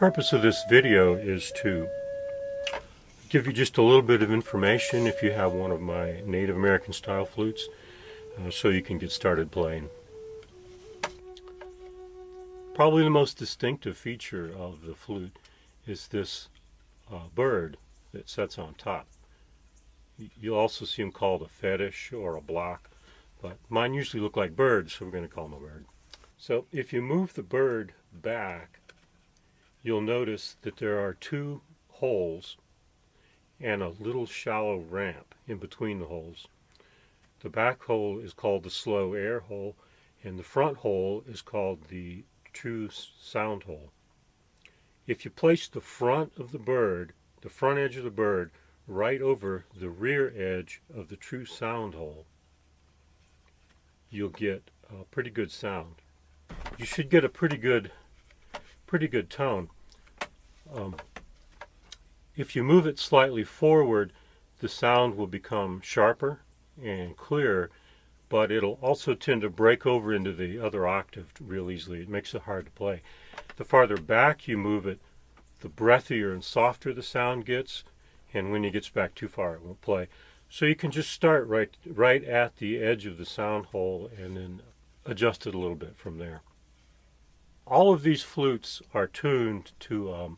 Purpose of this video is to give you just a little bit of information if you have one of my Native American style flutes, so you can get started playing. Probably the most distinctive feature of the flute is this bird that sits on top. You'll also see them called a fetish or a block, but mine usually look like birds, so we're going to call them a bird. So if you move the bird back, you'll notice that there are two holes and a little shallow ramp in between the holes. The back hole is called the slow air hole, and the front hole is called the true sound hole. If you place the front of the bird, the front edge of the bird, right over the rear edge of the true sound hole, you'll get a pretty good sound. You should get a pretty good tone. If you move it slightly forward, the sound will become sharper and clearer, but it'll also tend to break over into the other octave real easily. It makes it hard to play. The farther back you move it, the breathier and softer the sound gets, and when it gets back too far, it won't play. So you can just start right at the edge of the sound hole and then adjust it a little bit from there. All of these flutes are tuned to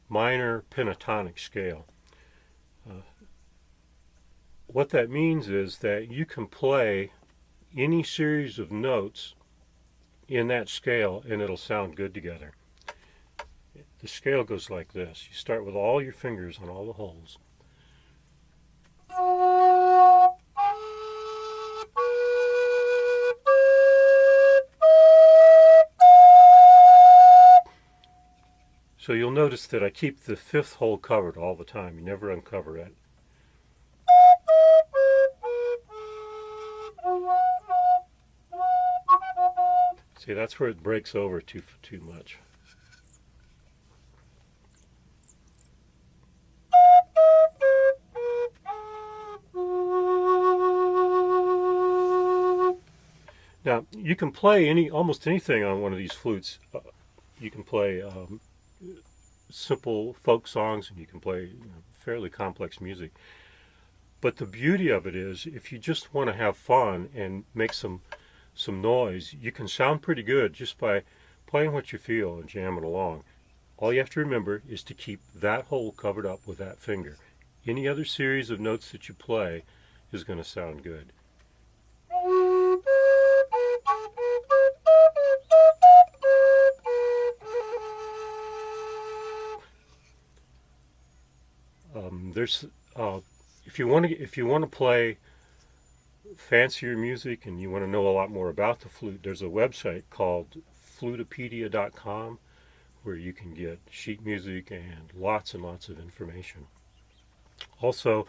minor pentatonic scale. What that means is that you can play any series of notes in that scale and it'll sound good together. The scale goes like this. You start with all your fingers on all the holes. So you'll notice that I keep the fifth hole covered all the time. You never uncover it. See, that's where it breaks over too much. Now, you can play almost anything on one of these flutes. You can play simple folk songs, and you can play fairly complex music. But the beauty of it is, if you just want to have fun and make some noise, you can sound pretty good just by playing what you feel and jamming along. All you have to remember is to keep that hole covered up with that finger. Any other series of notes that you play is going to sound good. If you want to play fancier music and you want to know a lot more about the flute, there's a website called flutopedia.com where you can get sheet music and lots of information. Also,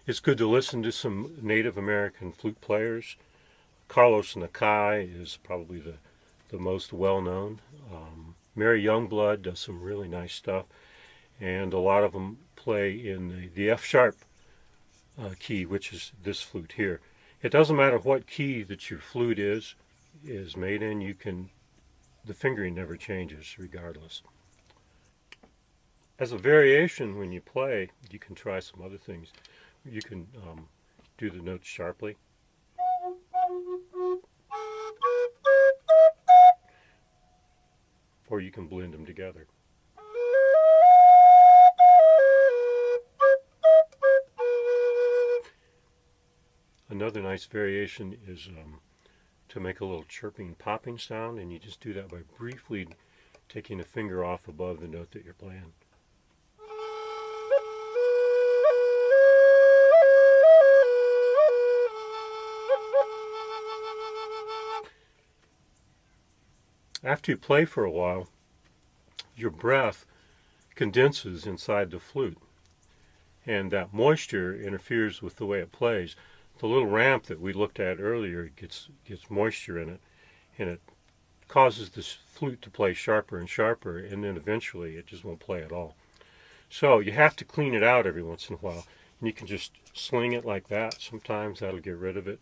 it's good to listen to some Native American flute players. Carlos Nakai is probably the most well-known. Mary Youngblood does some really nice stuff, and a lot of them play in the F-sharp key, which is this flute here. It doesn't matter what key that your flute is made in, the fingering never changes regardless. As a variation, when you play, you can try some other things. You can do the notes sharply. Or you can blend them together. Another nice variation is to make a little chirping, popping sound, and you just do that by briefly taking a finger off above the note that you're playing. After you play for a while, your breath condenses inside the flute, and that moisture interferes with the way it plays. The little ramp that we looked at earlier gets moisture in it, and it causes this flute to play sharper and sharper, and then eventually it just won't play at all. So you have to clean it out every once in a while, and you can just sling it like that. Sometimes that'll get rid of it.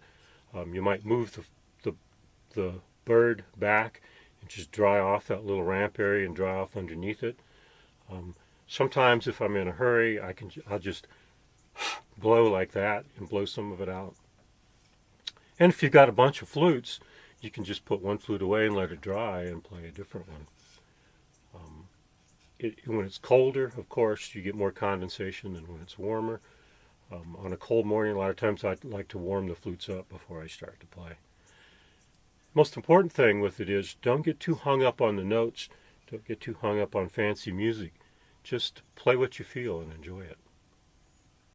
You might move the bird back and just dry off that little ramp area and dry off underneath it. Sometimes if I'm in a hurry, I'll just blow like that and blow some of it out. And if you've got a bunch of flutes, you can just put one flute away and let it dry and play a different one. When it's colder, of course, you get more condensation than when it's warmer. On a cold morning, a lot of times I like to warm the flutes up before I start to play. Most important thing with it is don't get too hung up on the notes. Don't get too hung up on fancy music. Just play what you feel and enjoy it.